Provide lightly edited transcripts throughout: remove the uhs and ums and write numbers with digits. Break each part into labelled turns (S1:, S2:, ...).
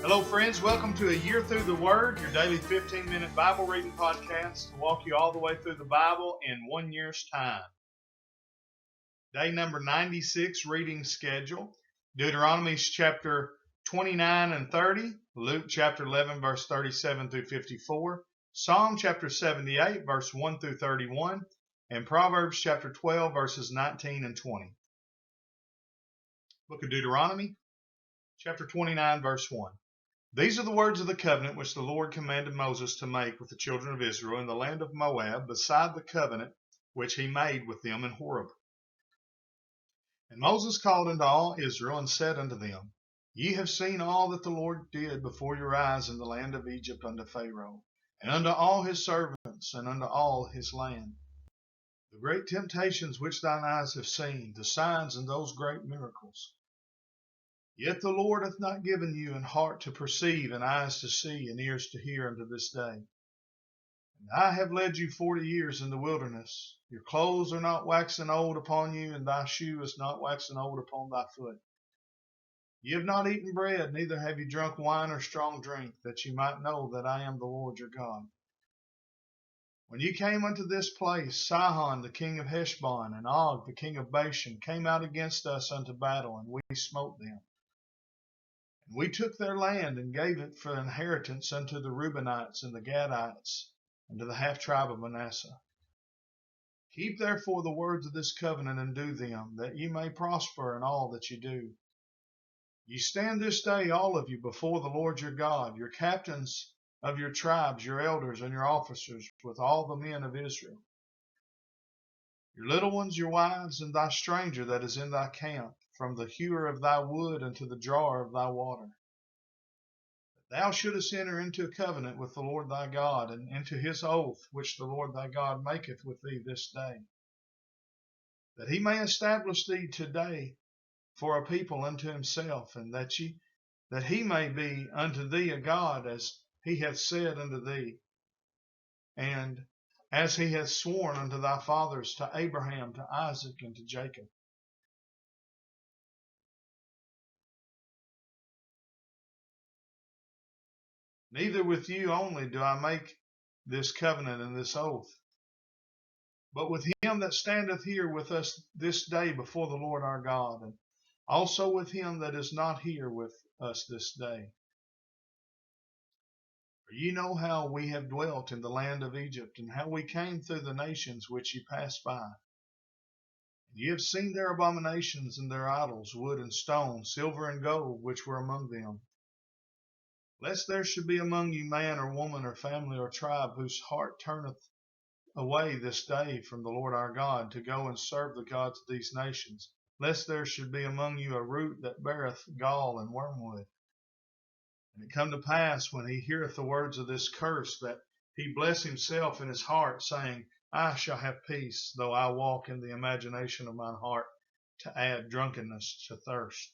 S1: Hello, friends. Welcome to A Year Through the Word, your daily 15-minute Bible reading podcast to walk you all the way through the Bible in 1 year's time. Day number 96 reading schedule: Deuteronomy chapter 29 and 30, Luke chapter 11, verse 37 through 54, Psalm chapter 78, verse 1 through 31, and Proverbs chapter 12, verses 19 and 20. Book of Deuteronomy, chapter 29, verse 1. These are the words of the covenant which the Lord commanded Moses to make with the children of Israel in the land of Moab, beside the covenant which he made with them in Horeb. And Moses called unto all Israel, and said unto them, Ye have seen all that the Lord did before your eyes in the land of Egypt unto Pharaoh, and unto all his servants, and unto all his land. The great temptations which thine eyes have seen, the signs and those great miracles. Yet the Lord hath not given you an heart to perceive, and eyes to see, and ears to hear unto this day. And I have led you 40 years in the wilderness. Your clothes are not waxen old upon you, and thy shoe is not waxen old upon thy foot. Ye have not eaten bread, neither have ye drunk wine or strong drink, that ye might know that I am the Lord your God. When ye came unto this place, Sihon the king of Heshbon, and Og the king of Bashan, came out against us unto battle, and we smote them. And we took their land, and gave it for inheritance unto the Reubenites and the Gadites, and to the half tribe of Manasseh. Keep therefore the words of this covenant, and do them, that ye may prosper in all that ye do. Ye stand this day, all of you, before the Lord your God, your captains of your tribes, your elders, and your officers, with all the men of Israel. Your little ones, your wives, and thy stranger that is in thy camp, from the hewer of thy wood unto the drawer of thy water. That thou shouldest enter into a covenant with the Lord thy God, and into his oath which the Lord thy God maketh with thee this day, that he may establish thee today for a people unto himself, and that he may be unto thee a God, as he hath said unto thee, and as he hath sworn unto thy fathers, to Abraham, to Isaac, and to Jacob. Neither with you only do I make this covenant and this oath, but with him that standeth here with us this day before the Lord our God, and also with him that is not here with us this day. For ye know how we have dwelt in the land of Egypt, and how we came through the nations which ye passed by. And ye have seen their abominations and their idols, wood and stone, silver and gold, which were among them. Lest there should be among you man or woman or family or tribe whose heart turneth away this day from the Lord our God, to go and serve the gods of these nations, lest there should be among you a root that beareth gall and wormwood. And it come to pass, when he heareth the words of this curse, that he bless himself in his heart, saying, I shall have peace, though I walk in the imagination of mine heart, to add drunkenness to thirst.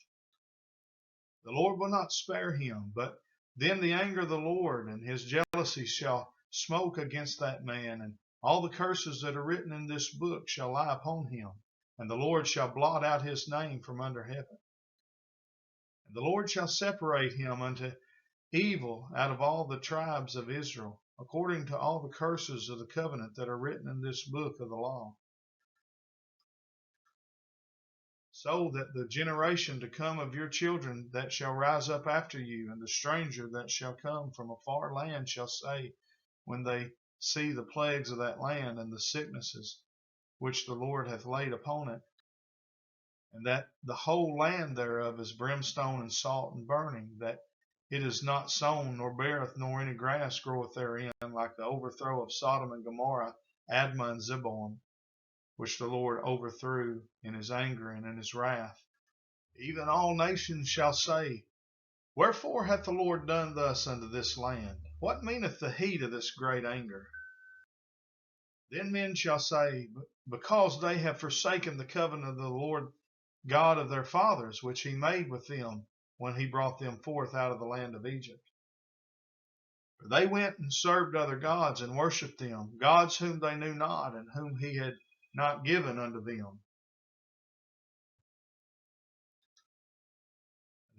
S1: The Lord will not spare him, but then the anger of the Lord and his jealousy shall smoke against that man, and all the curses that are written in this book shall lie upon him, and the Lord shall blot out his name from under heaven. And the Lord shall separate him unto evil out of all the tribes of Israel, according to all the curses of the covenant that are written in this book of the law. So that the generation to come of your children that shall rise up after you, and the stranger that shall come from a far land, shall say, when they see the plagues of that land and the sicknesses which the Lord hath laid upon it, and that the whole land thereof is brimstone and salt and burning, that it is not sown, nor beareth, nor any grass groweth therein, like the overthrow of Sodom and Gomorrah, Admah and Zeboim, which the Lord overthrew in his anger and in his wrath. Even all nations shall say, Wherefore hath the Lord done thus unto this land? What meaneth the heat of this great anger? Then men shall say, Because they have forsaken the covenant of the Lord God of their fathers, which he made with them when he brought them forth out of the land of Egypt. For they went and served other gods, and worshipped them, gods whom they knew not, and whom he had not given unto them.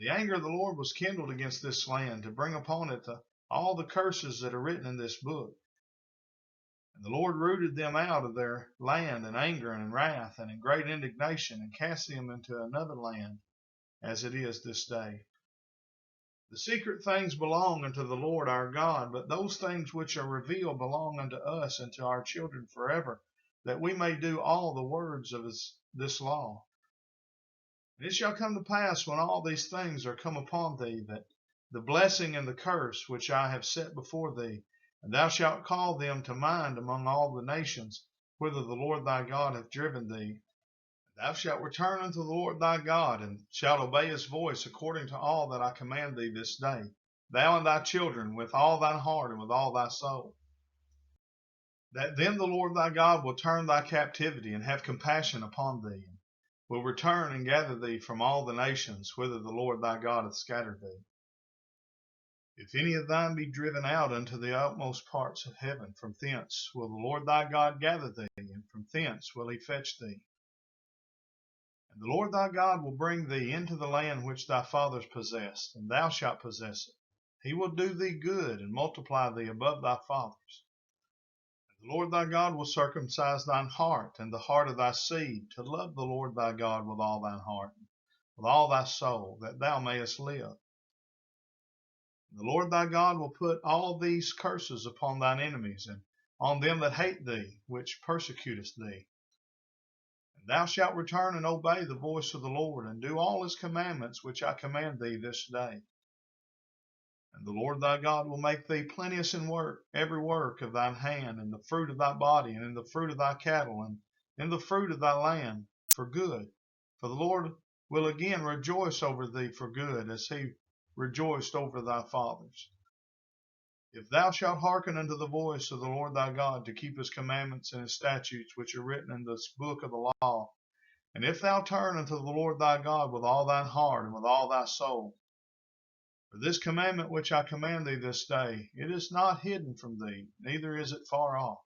S1: The anger of the Lord was kindled against this land to bring upon it all the curses that are written in this book. And the Lord rooted them out of their land in anger and in wrath and in great indignation, and cast them into another land, as it is this day. The secret things belong unto the Lord our God, but those things which are revealed belong unto us and to our children forever, that we may do all the words of this law. And it shall come to pass, when all these things are come upon thee, that the blessing and the curse which I have set before thee, and thou shalt call them to mind among all the nations, whither the Lord thy God hath driven thee. Thou shalt return unto the Lord thy God, and shalt obey his voice according to all that I command thee this day, thou and thy children, with all thine heart and with all thy soul. That then the Lord thy God will turn thy captivity, and have compassion upon thee, and will return and gather thee from all the nations whither the Lord thy God hath scattered thee. If any of thine be driven out unto the utmost parts of heaven, from thence will the Lord thy God gather thee, and from thence will he fetch thee. And the Lord thy God will bring thee into the land which thy fathers possessed, and thou shalt possess it. He will do thee good, and multiply thee above thy fathers. And the Lord thy God will circumcise thine heart, and the heart of thy seed, to love the Lord thy God with all thine heart, with all thy soul, that thou mayest live. The Lord thy God will put all these curses upon thine enemies, and on them that hate thee, which persecutest thee. And thou shalt return and obey the voice of the Lord, and do all his commandments which I command thee this day. And the Lord thy God will make thee plenteous in work, every work of thine hand, in the fruit of thy body, and in the fruit of thy cattle, and in the fruit of thy land, for good. For the Lord will again rejoice over thee for good, as he rejoiced over thy fathers. If thou shalt hearken unto the voice of the Lord thy God, to keep his commandments and his statutes which are written in this book of the law, and if thou turn unto the Lord thy God with all thine heart and with all thy soul, for this commandment which I command thee this day, it is not hidden from thee, neither is it far off.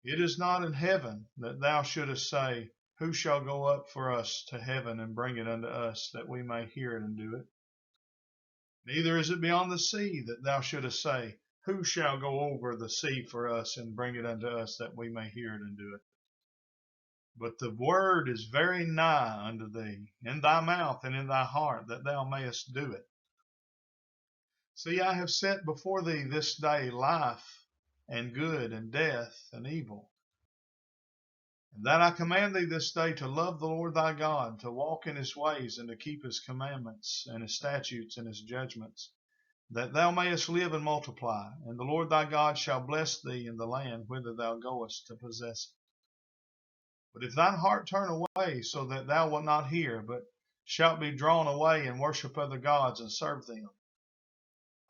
S1: It is not in heaven, that thou shouldest say, who shall go up for us to heaven and bring it unto us, that we may hear it and do it? Neither is it beyond the sea, that thou shouldest say, who shall go over the sea for us and bring it unto us, that we may hear it and do it? But the word is very nigh unto thee, in thy mouth and in thy heart, that thou mayest do it. See, I have set before thee this day life and good, and death and evil. And that I command thee this day to love the Lord thy God, to walk in his ways, and to keep his commandments and his statutes and his judgments, that thou mayest live and multiply. And the Lord thy God shall bless thee in the land whither thou goest to possess it. But if thine heart turn away, so that thou wilt not hear, but shalt be drawn away and worship other gods and serve them,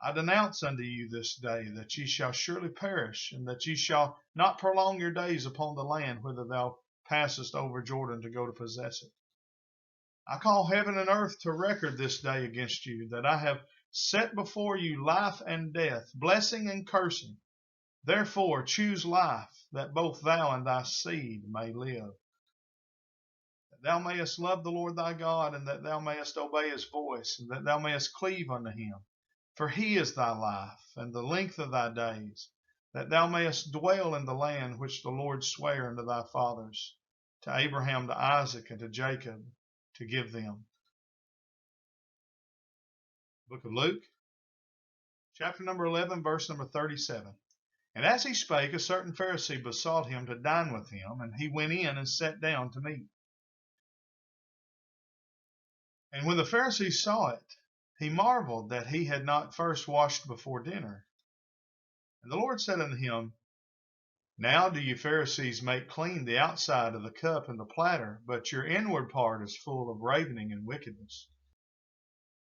S1: I denounce unto you this day that ye shall surely perish, and that ye shall not prolong your days upon the land whither thou passest over Jordan to go to possess it. I call heaven and earth to record this day against you, that I have set before you life and death, blessing and cursing. Therefore choose life, that both thou and thy seed may live, that thou mayest love the Lord thy God, and that thou mayest obey his voice, and that thou mayest cleave unto him. For he is thy life, and the length of thy days, that thou mayest dwell in the land which the Lord sware unto thy fathers, to Abraham, to Isaac, and to Jacob, to give them. Book of Luke, chapter number 11, verse number 37. And as he spake, a certain Pharisee besought him to dine with him, and he went in and sat down to meat. And when the Pharisee saw it, he marveled that he had not first washed before dinner. And the Lord said unto him, Now do you Pharisees make clean the outside of the cup and the platter, but your inward part is full of ravening and wickedness.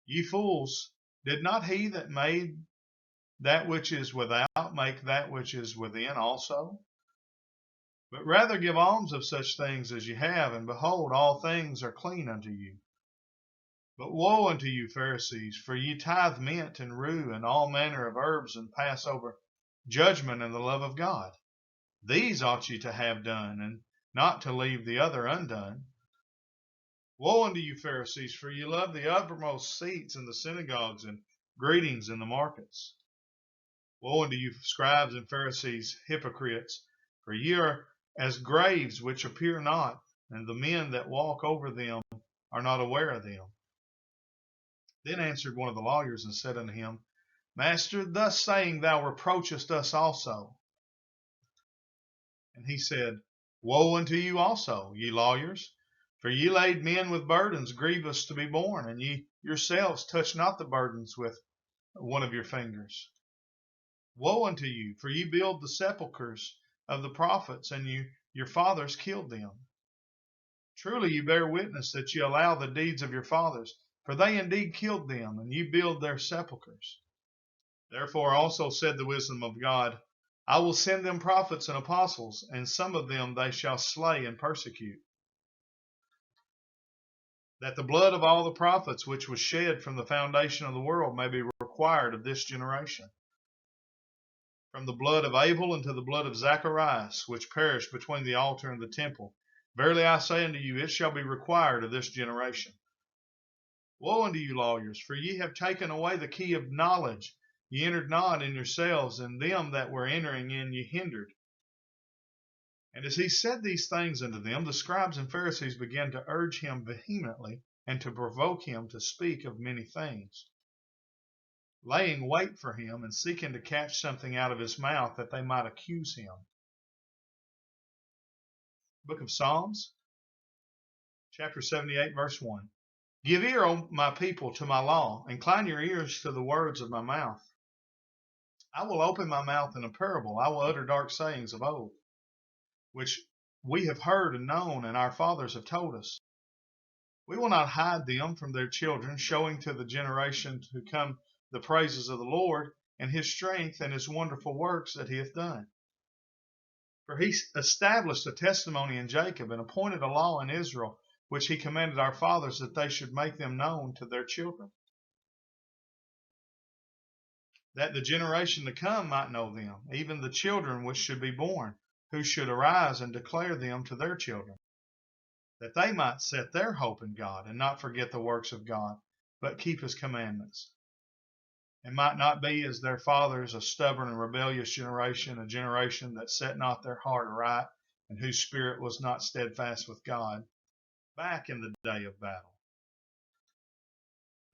S1: Ye fools, did not he that made that which is without make that which is within also? But rather give alms of such things as ye have, and behold, all things are clean unto you. But woe unto you, Pharisees, for ye tithe mint and rue and all manner of herbs, and pass over judgment and the love of God. These ought ye to have done, and not to leave the other undone. Woe unto you, Pharisees, for ye love the uppermost seats in the synagogues and greetings in the markets. Woe unto you, scribes and Pharisees, hypocrites, for ye are as graves which appear not, and the men that walk over them are not aware of them. Then answered one of the lawyers and said unto him, Master, thus saying thou reproachest us also. And he said, Woe unto you also, ye lawyers, for ye laid men with burdens grievous to be borne, and ye yourselves touch not the burdens with one of your fingers. Woe unto you, for ye build the sepulchres of the prophets, and your fathers killed them. Truly ye bear witness that ye allow the deeds of your fathers, for they indeed killed them, and ye build their sepulchres. Therefore also said the wisdom of God, I will send them prophets and apostles, and some of them they shall slay and persecute, that the blood of all the prophets which was shed from the foundation of the world may be required of this generation, from the blood of Abel unto the blood of Zacharias, which perished between the altar and the temple. Verily I say unto you, it shall be required of this generation. Woe unto you, lawyers, for ye have taken away the key of knowledge. Ye entered not in yourselves, and them that were entering in ye hindered. And as he said these things unto them, the scribes and Pharisees began to urge him vehemently, and to provoke him to speak of many things, laying wait for him, and seeking to catch something out of his mouth, that they might accuse him. Book of Psalms, chapter 78, verse 1. Give ear, O my people, to my law. Incline your ears to the words of my mouth. I will open my mouth in a parable. I will utter dark sayings of old, which we have heard and known, and our fathers have told us. We will not hide them from their children, showing to the generation to come the praises of the Lord, and his strength and his wonderful works that he hath done. For he established a testimony in Jacob, and appointed a law in Israel, which he commanded our fathers, that they should make them known to their children, that the generation to come might know them, even the children which should be born, who should arise and declare them to their children, that they might set their hope in God, and not forget the works of God, but keep his commandments, and might not be as their fathers, a stubborn and rebellious generation, a generation that set not their heart aright, and whose spirit was not steadfast with God, back in the day of battle.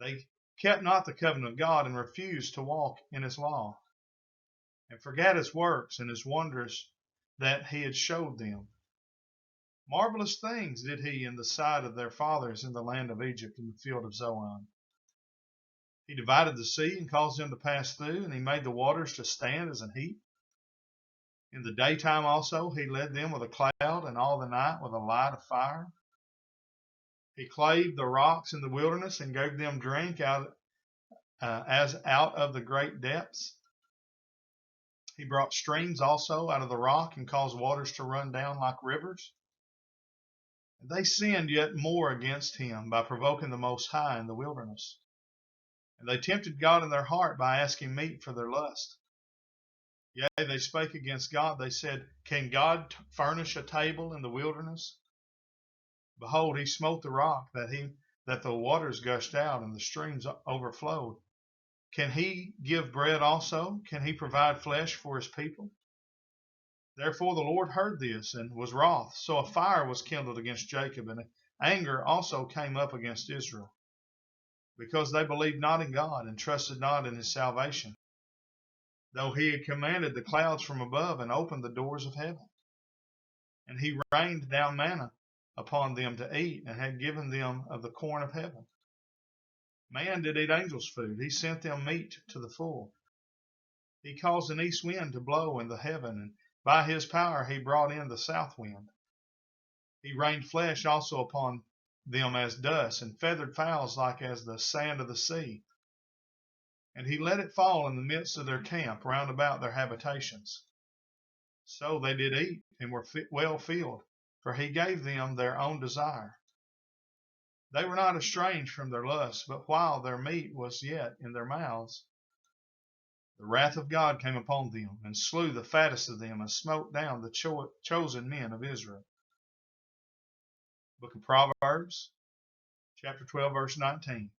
S1: They kept not the covenant of God, and refused to walk in his law, and forgat his works and his wonders that he had showed them. Marvelous things did he in the sight of their fathers in the land of Egypt, in the field of Zoan. He divided the sea and caused them to pass through, and he made the waters to stand as an heap. In the daytime also he led them with a cloud, and all the night with a light of fire. He clave the rocks in the wilderness, and gave them drink as out of the great depths. He brought streams also out of the rock, and caused waters to run down like rivers. And they sinned yet more against him by provoking the Most High in the wilderness. And they tempted God in their heart by asking meat for their lust. Yea, they spake against God. They said, Can God furnish a table in the wilderness? Behold, he smote the rock, that the waters gushed out and the streams overflowed. Can he give bread also? Can he provide flesh for his people? Therefore the Lord heard this, and was wroth. So a fire was kindled against Jacob, and anger also came up against Israel, because they believed not in God, and trusted not in his salvation, though he had commanded the clouds from above, and opened the doors of heaven. And he rained down manna upon them to eat, and had given them of the corn of heaven. Man did eat angels' food. He sent them meat to the full. He caused an east wind to blow in the heaven, and by his power he brought in the south wind. He rained flesh also upon them as dust, and feathered fowls like as the sand of the sea. And he let it fall in the midst of their camp, round about their habitations. So they did eat, and were well filled, for he gave them their own desire. They were not estranged from their lusts, but while their meat was yet in their mouths, the wrath of God came upon them, and slew the fattest of them, and smote down the chosen men of Israel. Book of Proverbs, Chapter 12, verse 19.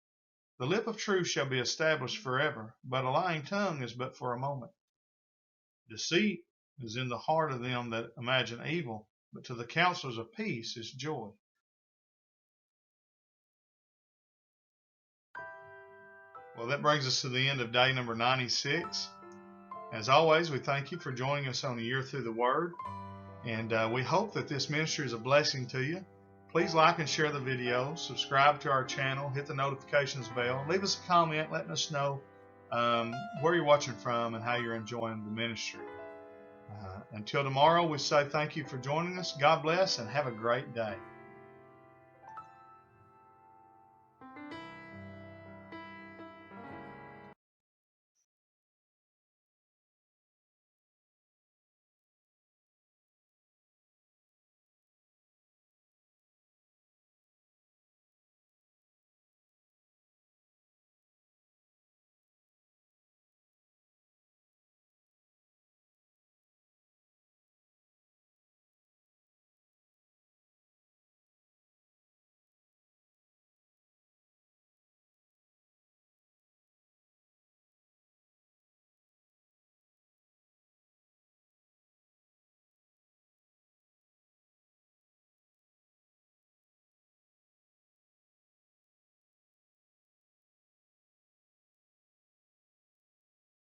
S1: The lip of truth shall be established forever, but a lying tongue is but for a moment. Deceit is in the heart of them that imagine evil, but to the counselors of peace is joy. Well, that brings us to the end of day number 96. As always, we thank you for joining us on A Year Through the Word, and we hope that this ministry is a blessing to you. Please like and share the video, subscribe to our channel, hit the notifications bell, leave us a comment letting us know where you're watching from and how you're enjoying the ministry. Until tomorrow, we say thank you for joining us. God bless and have a great day.